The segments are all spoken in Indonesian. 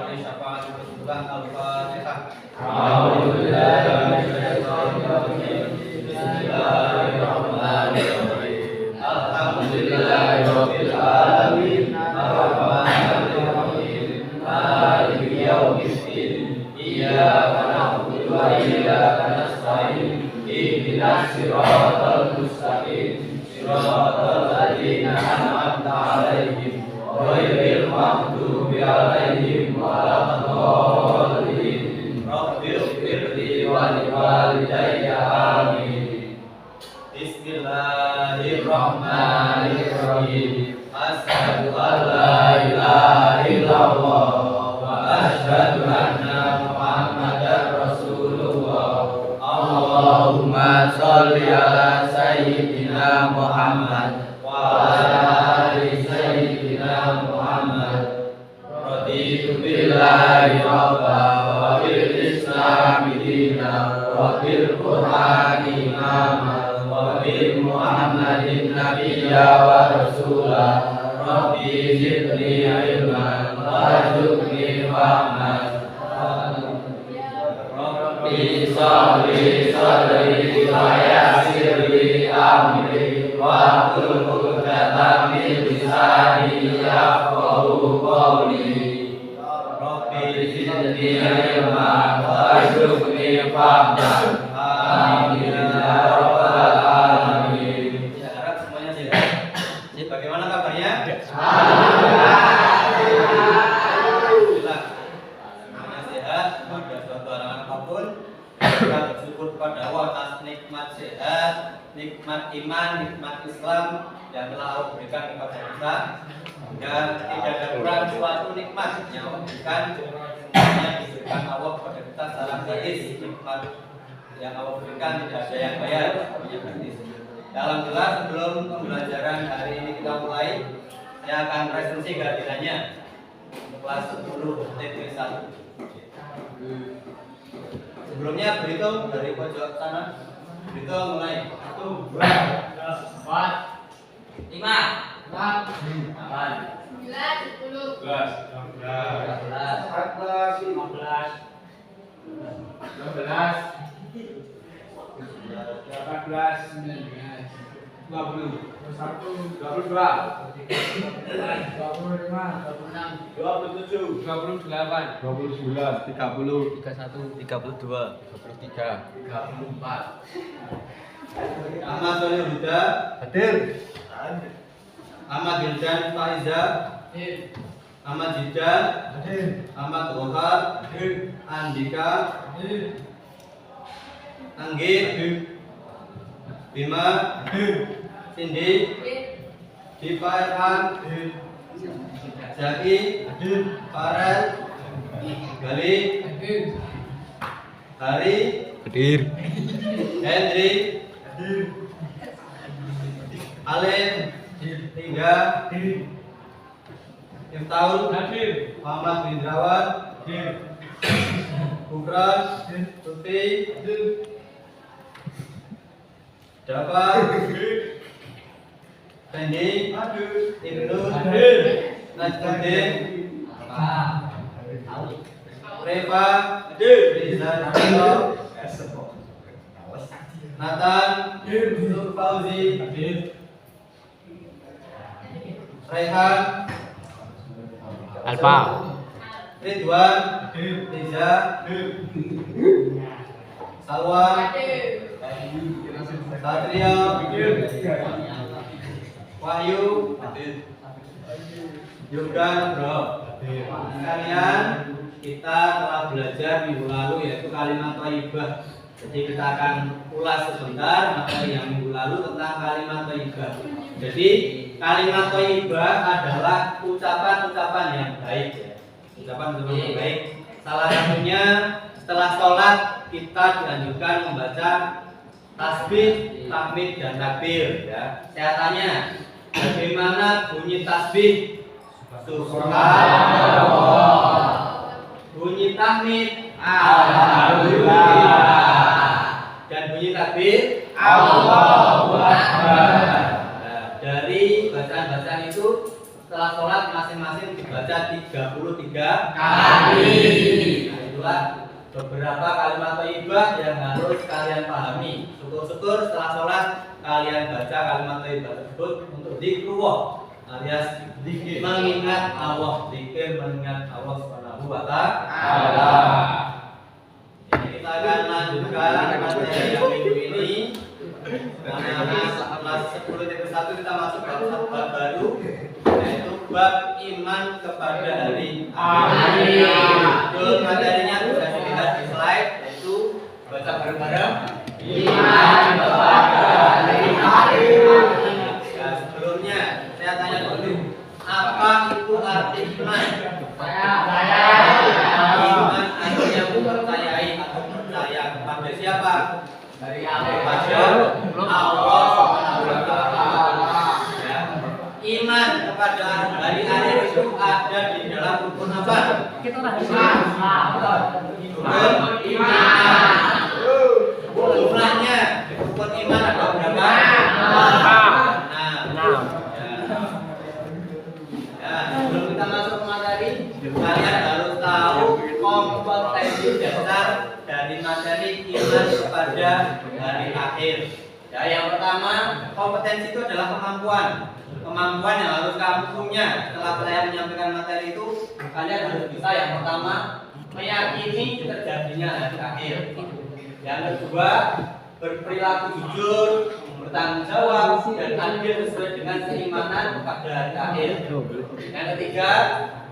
oleh syafaat Rasulullah Al-Fatihah. Bismillahirrahmanirrahim. Alhamdulillahirabbil alamin. Arrahmanirrahim. Maliki yaumiddin. Iyyaka na'budu wa iyyaka nasta'in. Ihdinas siratal mustaqim. Siratal ladzina an'amta 'alaihim ghairil maghdubi 'alaihim waladdallin. Rabbighfirli wa liwalidayya amin. Bismillahirrahmanirrahim. Asyhadu an la ilaha illallah wa asyhadu anna Muhammadar Rasulullah. Allahumma sholli ala sayyidina Muhammad wa ala ali sayyidina Muhammad. Raditu billahi rabba wa bil islami dina wa bil qur'ani imama wa bi Muhammadin nabiyya wa rasula. Rabbi zidni ilman warzuqni fahman. Rabbi sholli sadri wa yassir li amri wahlul 'uqdatam min lisani yafqahu qawli. Rabbi zidni ilman warzuqni fahman. Amin ya rabbal alamin. Saya harap semuanya sehat. Bagaimana kabarnya? Alhamdulillah. Semuanya sehat, pada suatu halangan apapun. Kita bersyukur kepada Allah atas nikmat sehat, nikmat iman, nikmat Islam yang telah Allah berikan kepada kita. Dan tidak ada kurang suatu nikmat yang Allah berikan. Semuanya diberikan Allah kepada kita secara gratis. Nikmat yang Allah berikan tidak ada yang bayar, semuanya gratis. Alhamdulillah, sebelum pembelajaran hari ini kita mulai, saya akan presentasi kehadirannya kelas 10 TP1. Sebelumnya berhitung dari pojok sana. Berhitung mulai 1, 2, 3, 4, 5, 6, 8, 9, 10, 11, 12, 13, 14, 15, 18, 19, 20, 21, 22, 25, 26, 27, 28, 29, 30, 31, 32, 33, 34. Ahmad Soleh Huda hadir. Ahmad Hildan Faiza hadir. Ahmad Jidan hadir. Ahmad Rohar hadir. Andika hadir. Anggi hadir. Bima hadir. Cindy hadir. Dipa Irfan hadir. Zaki hadir. Farel Gali hadir. Hari hadir. Hendri hadir. Alif Tiga hadir. Iftaul hadir. Muhammad bin Rawat hadir. Bukran hadir. Tuti hadir. Jafar hadir. Fendi hadir. Ibnu hadir. Najmuddin Reva hadir. Rizal hadir. Nathan Nur Fauzi hadir. Raihan Alfa Ridwan Riza Salwa Satria Wahyu Yoga Bro. Sekalian, kita telah belajar minggu lalu yaitu kalimat thayyibah. Jadi kita akan ulas sebentar materi yang minggu lalu tentang kalimat thayyibah. Jadi kalimat thayyibah adalah ucapan-ucapan yang baik ya. Ucapan-ucapan yang baik. Salah satunya setelah sholat kita dianjurkan membaca tasbih, tahmid dan takbir ya. Saya tanya, bagaimana bunyi tasbih? Subhanallah. Bunyi tahmid? Alhamdulillah. Dan bunyi takbir? Allahu Akbar. Nah, dari bacaan-bacaan itu setelah sholat masing-masing dibaca 33 kali. Nah, itulah beberapa kalimat thayyibah yang harus kalian pahami. Syukur-syukur setelah sholat kalian baca kalimat thayyibah tersebut untuk zikrullah alias mengingat Allah, zikir mengingat Allah Subhanahu wa taala. Ini kita akan lanjutkan materi yang minggu ini. Karena kelas 10.1 kita masuk ke bab baru, yaitu bab iman kepada hari akhir. Materinya sudah dilihat di slide, yaitu baca bareng-bareng Iman kepada hari akhir. Nah, sebelumnya saya tanya dulu, apa itu arti iman? Iman artinya mempercayai atau percaya kepada siapa? Kepada Allah Subhanahu wa taala. Ya. Iman kepada hari akhir itu ada di dalam rukun apa? Rukun iman. Jumlahnya rukun iman ada berapa? 6. Ya, sebelum kita masuk ke materi, kalian harus tahu kompetensi dasar dari materi iman kepada hari akhir. Ya, yang pertama, kompetensi itu adalah kemampuan yang harus kamu punya. Setelah saya menyampaikan materi itu, kalian harus bisa yang pertama meyakini terjadinya hari akhir. Yang kedua, berperilaku jujur, bertanggung jawab dan adil sesuai dengan keimanan kepada hari akhir. Yang ketiga,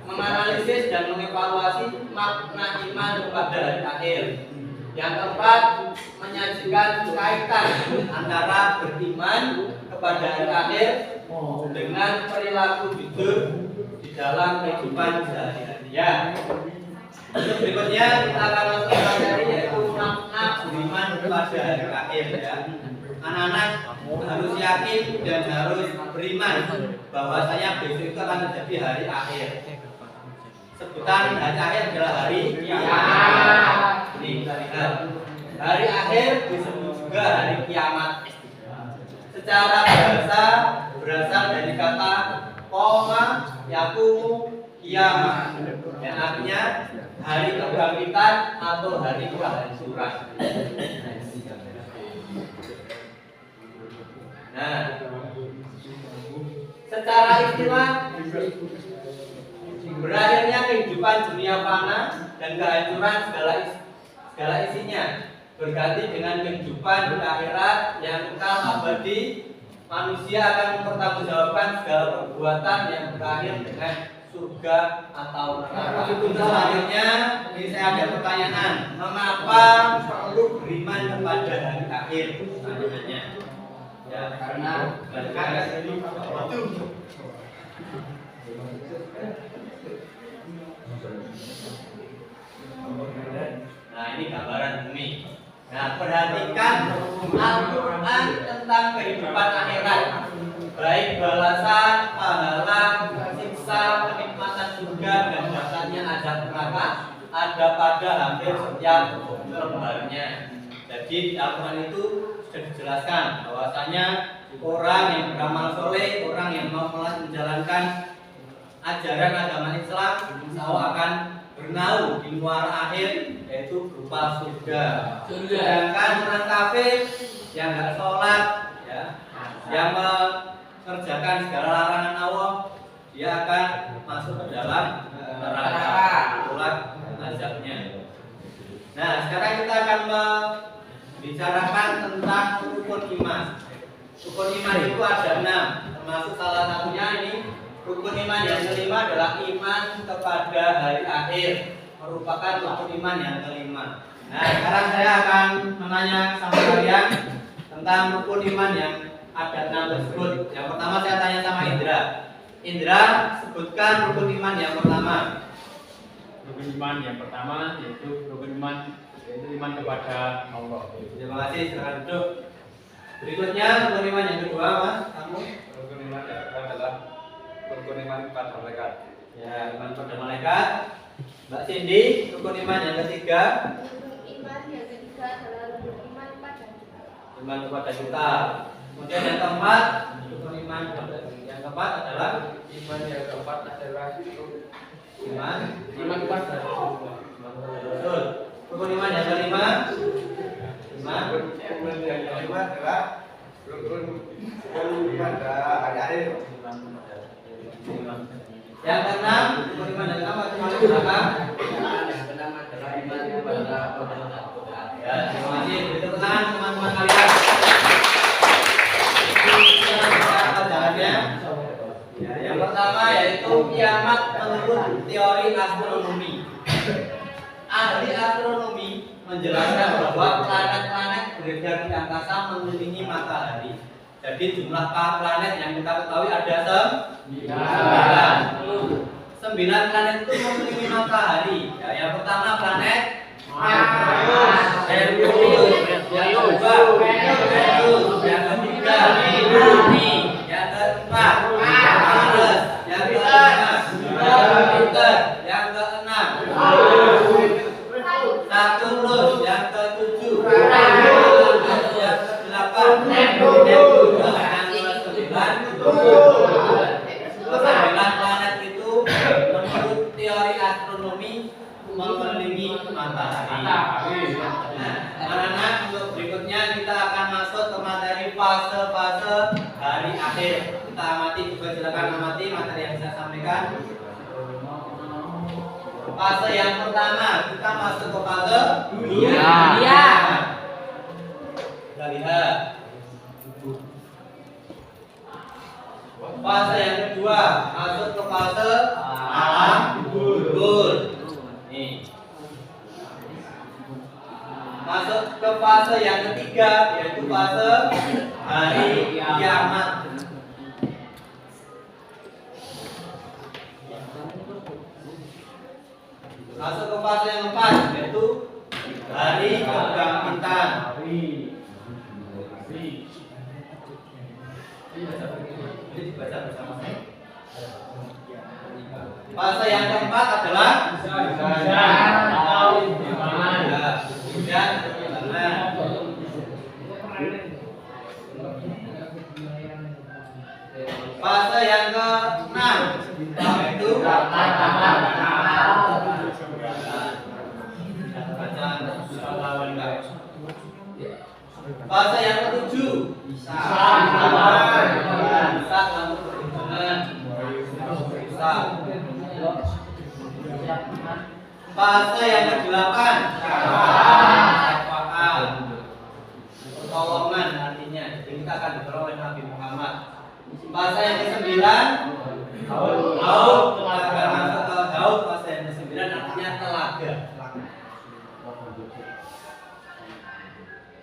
menganalisis dan mengevaluasi makna iman kepada hari akhir. Yang keempat, menyajikan kaitan antara beriman kepada hari akhir dengan perilaku jujur di dalam kehidupan sehari-hari. Berikutnya kita akan masuk ke materi yaitu makna beriman kepada hari akhir. Ya. Anak-anak harus yakin dan harus beriman bahwasanya besok itu akan terjadi hari akhir. Sebutan hari akhir adalah hari kiamat. Ini kita lihat. Hari akhir disebut juga hari kiamat. Secara bahasa berasal dari kata koma yakumu kiamat, yang artinya hari kebangkitan atau hari kehancuran. Nah, secara istilah berakhirnya kehidupan dunia fana dan kehancuran segala isinya berganti dengan kehidupan di akhirat yang kekal abadi. Manusia akan mempertanggungjawabkan segala perbuatan yang berakhir dengan surga atau neraka. Selanjutnya, ini saya ada pertanyaan, mengapa perlu beriman kepada hari akhir? Pertanyaannya, ya karena ada itu. Nah, ini gambaran bumi. Nah, perhatikan Al-Quran tentang kehidupan akhirat, baik balasan, pahala, siksa, kenikmatan surga dan datangnya azab neraka ada pada hampir setiap lembarnya. Jadi di Al-Quran itu sudah dijelaskan bahwasanya orang yang beramal soleh, orang yang mau menjalankan ajaran agama Islam, insya Allah akan bernaung di muara akhir, yaitu berupa surga. Sedangkan orang kafir yang nggak sholat, ya, yang mengerjakan segala larangan Allah, dia akan masuk ke dalam neraka, itulah azabnya. Nah, sekarang kita akan membicarakan tentang rukun iman. Rukun iman itu ada 6, termasuk salah satunya ini. Rukun iman yang kelima adalah iman kepada hari akhir, merupakan rukun iman yang kelima. Nah, sekarang saya akan menanya sama kalian tentang rukun iman yang ada 6 tersebut. Yang pertama saya tanya sama Indra. Indra, sebutkan rukun iman yang pertama. Rukun iman yang pertama yaitu iman kepada Allah. Terima kasih, silakan duduk. Berikutnya rukun iman yang kedua, Mas. Kamu? Rukun iman yang kedua adalah rukun iman kepada malaikat. Ya, iman kepada malaikat. Mbak Cindy, rukun iman yang ketiga. Rukun iman yang ketiga adalah rukun iman pada kita. Iman kepada kita. Kemudian yang keempat, rukun iman kepada yang keempat keempat adalah Iman yang keempat adalah iman kepada betul. Rukun iman yang kelima iman yang kelima adalah rukun pada hari akhir. Yang keenam rukun iman yang keenam atau masuk belakang. Ya, terima kasih. Beri tangan teman-teman kalian. Pelajarannya. Ya, yang pertama yaitu kiamat menurut teori astronomi. Ahli astronomi menjelaskan bahwa planet-planet beredar di angkasa mengelilingi matahari. Jadi jumlah planet yang kita ketahui ada 9. 9 planet itu mengelilingi matahari. Ya, yang pertama planet Mars, Merkurius, yang kedua Venus, yang ketiga Bumi, yang keempat Mars, yang kelima Jupiter, yang keenam Saturnus, yang ketujuh yang kedelapan Neptunus, yang kesembilan kesembilan planet itu menurut teori astronomi mengelilingi matahari. Anak-anak, untuk berikutnya kita akan masuk ke materi fase-fase hari akhir. Kita amati, juga silakan amati materi yang saya sampaikan. Fase yang pertama, kita masuk ke fase dunia. Kita lihat. Fase yang kedua, masuk ke fase alam kubur. Nih. Masuk ke fase yang ketiga, yaitu fase hari kiamat. Masuk ke fase yang keempat, yaitu hari kebangkitan. Dibaca bersama saya. Fase yang keempat adalah fase yang ke-6 yaitu fase yang ke-7 fase yang ke-8 pertolongan, artinya jadi kita akan ditolong oleh Nabi Muhammad. Fase yang ke-9 haud, kita akan masuk ke haud. Fase yang ke-9 artinya telaga.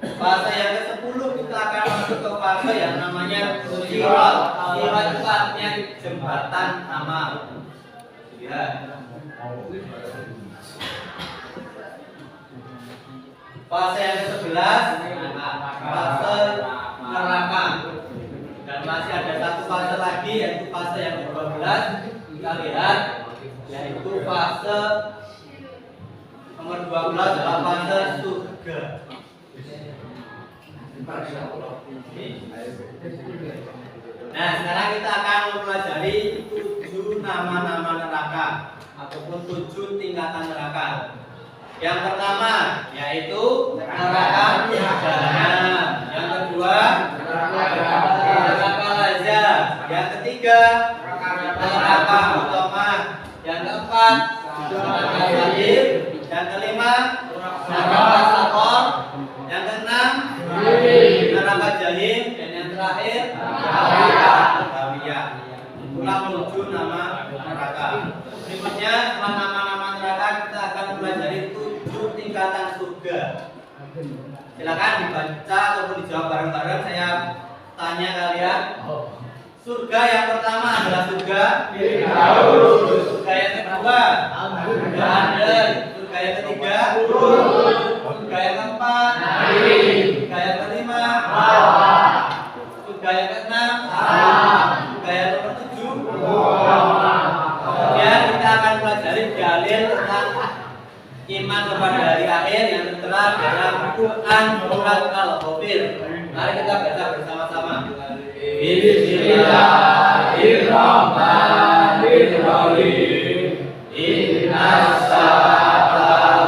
Fase yang ke-10 kita akan masuk ke fase yang namanya sirat. Sirat itu artinya jembatan amal. Ya. Fase yang ke-11 fase neraka. Dan masih ada satu fase lagi, yaitu fase yang ke-12. Kita lihat, yaitu fase nomor 12 adalah fase surga. Nah, sekarang kita akan mempelajari 7 nama-nama neraka ataupun 7 tingkatan neraka. Yang pertama yaitu neraka jahanam. Yang kedua neraka lazah. Yang ketiga neraka utama. Yang keempat neraka sa'ir. Yang kelima neraka saqar. Yang keenam neraka jahim. Dan yang terakhir neraka hawiyah. Itulah 7 nama neraka. Berikutnya setelah nama-nama neraka kita akan mempelajari 7 tingkatan surga. Silakan dibaca ataupun dijawab bareng-bareng. Saya tanya kalian. Surga yang pertama adalah surga Firdaus. Surga yang kedua surga Aden. Surga yang ketiga surga yang keempat surga yang kelima surga yang keenam surga yang nomor 7. Kemudian kita akan pelajari dalil tentang iman kepada hari akhir yang tertera dalam Quran surat Al-Ghafir. Mari kita baca bersama-sama. Bismillahirrahmanirrahim. Innas salata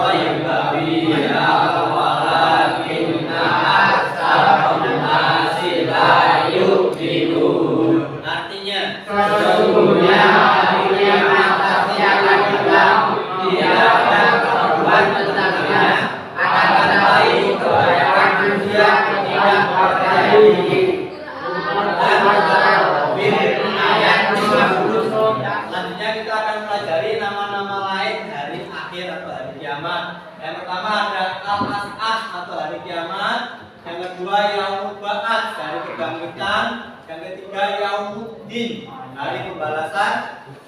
raiba fiha walakinna aktsarun nasi la yu'minun. Artinya, Sesungguhnya yang atasnya akan hilang, dia akan berbuat tentangnya, akan tetapi kebanyakan manusia tidak percaya. Ayat 50. selanjutnya kita akan pelajari nama-nama lain hari akhir atau hari kiamat. Yang pertama ada Al-As'ah atau hari kiamat. Yang kedua Yaumul Ba'ats, hari kebangkitan. Yang ketiga Yaumuddin, hari pembalasan.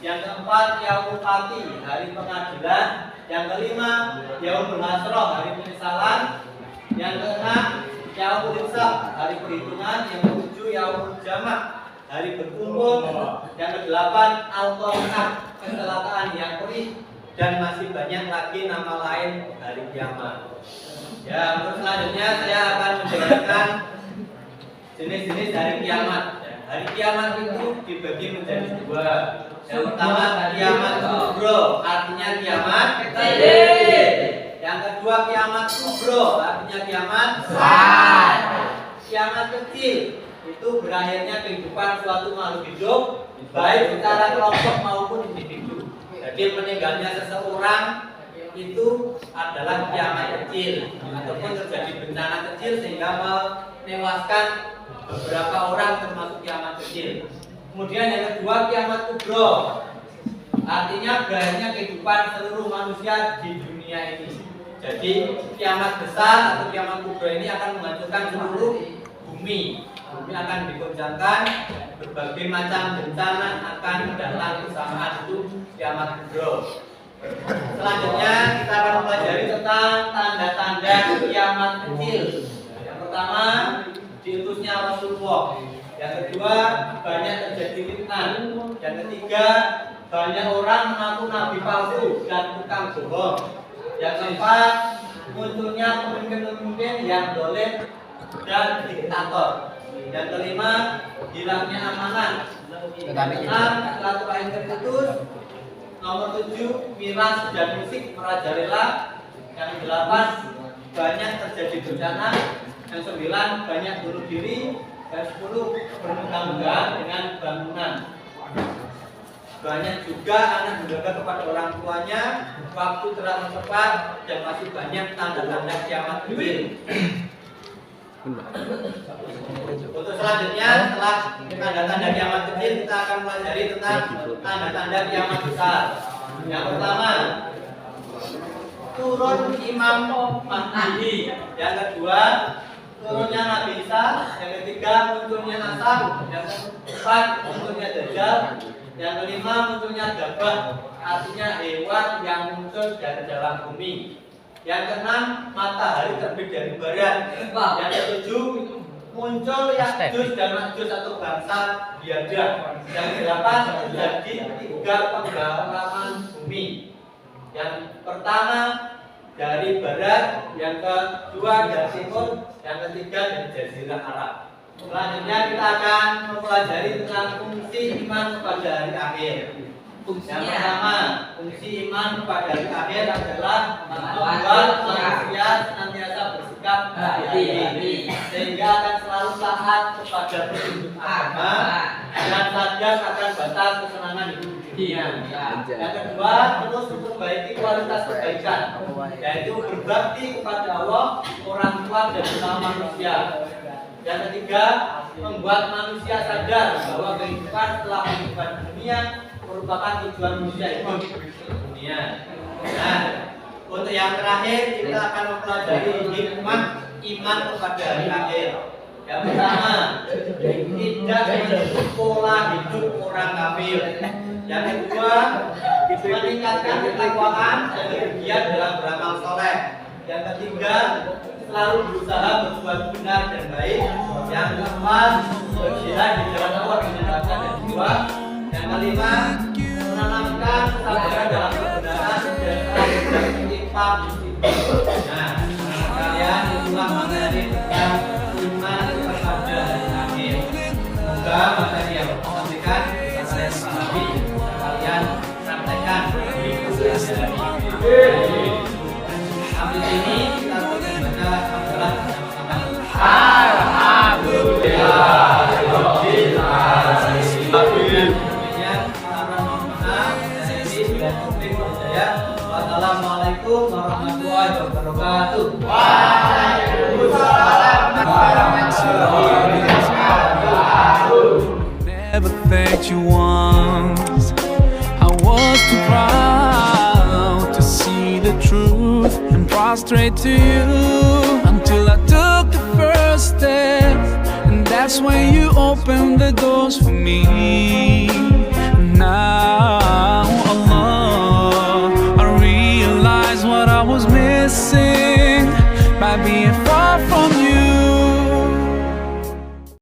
Yang keempat Yaumul Fatih, hari pengadilan. Yang kelima Yaumul Hasrah, hari penyesalan. Yang keenam Yaumul Hisab, hari perhitungan. Yang ketujuh Yaumul Jamak, hari berkumpul. Yang kedelapan Al-Qari'ah, kecelakaan yang perih. Dan masih banyak lagi nama lain hari kiamat. Ya, untuk selanjutnya saya akan menjelaskan jenis-jenis hari kiamat. Hari kiamat itu dibagi menjadi dua. Yang pertama kiamat kubro, artinya kiamat kecil. Yang kedua kiamat kubro, artinya kiamat besar. Kiamat kecil itu berakhirnya kehidupan suatu makhluk hidup, baik secara kelompok maupun individu. Jadi meninggalnya seseorang itu adalah kiamat kecil, ataupun terjadi bencana kecil sehingga menewaskan beberapa orang termasuk kiamat kecil. Kemudian yang kedua kiamat kubro, artinya berakhirnya kehidupan seluruh manusia di dunia ini. Jadi kiamat besar atau kiamat kubro ini akan menghancurkan seluruh bumi. Bumi akan digoncangkan, berbagai macam bencana akan datang bersamaan, itu kiamat kubro. Selanjutnya kita akan mempelajari tentang tanda-tanda kiamat kecil. Yang pertama, diutusnya Rasulullah. Yang kedua, banyak terjadi fitnah. Yang ketiga, banyak orang mengaku nabi palsu dan tukang bohong. Yang keempat, munculnya pemimpin-pemimpin yang dolim dan diktator. Yang kelima, hilangnya amanah. Yang keenam, silaturahim terputus. Nomor 7, miras dan musik merajalela. Yang 8, banyak terjadi bencana. Yang 9, banyak bunuh diri. Yang 10, bermegah-megahan dengan bangunan. Banyak juga anak durhaka kepada orang tuanya, waktu terlalu cepat, dan masih banyak tanda-tanda kiamat kecil. Untuk selanjutnya, setelah tanda-tanda kiamat kecil, kita akan pelajari tentang tanda-tanda kiamat besar. Yang pertama, turun Imam Mahdi. Yang kedua, turunnya Nabi Isa. Yang ketiga, munculnya Asad. Yang keempat, munculnya Dajjal. Yang kelima, munculnya Dabah, artinya hewan yang muncul dari dalam bumi. Yang keenam, matahari terbit dari barat. Yang ketujuh, muncul Ya'juj dan Ma'juj atau bangsa biadab. Yang kedelapan, terjadi 3 penggalaman bumi. Yang pertama dari barat, yang kedua dari timur, yang ketiga dari Jazirah Arab. Selanjutnya kita akan mempelajari tentang fungsi iman pada hari akhir. Yang pertama, fungsi iman pada hari akhir adalah membuat manusia senantiasa bersikap hati-hati, sehingga akan selalu taat kepada petunjuk agama dan sadar akan batas kesenangan hidup dunia. Yang kedua, terus memperbaiki kualitas kebaikan, yaitu berbakti kepada Allah, orang tua dan sesama manusia. Yang ketiga, membuat manusia sadar bahwa kehidupan setelah kehidupan dunia merupakan tujuan manusia hidup di dunia. Nah, untuk yang terakhir kita akan mempelajari hikmah iman kepada hari akhir. Yang pertama, tidak menjadi pola hidup orang kafir. Yang kedua, meningkatkan ketakwaan dan kegiatan dalam beramal soleh. Yang ketiga, selalu berusaha berbuat benar dan baik. Yang keempat, berjihad di jalan Allah dengan harta dan jiwa. Yang kelima, menanamkan kesabaran dalam kebenaran dan selalu menimpa musibah. Nah, kalian itulah materi tentang iman Habis ini kita akan membaca hamdalah bersama-sama. Demikian para mohon maaf dari ini dan Taufik Hidayat. Wassalamualaikum warahmatullahi wabarakatuh. Never thanked you once. I was too proud to see the truth and prostrate to you until I took the first step, and that's when you opened the doors for me.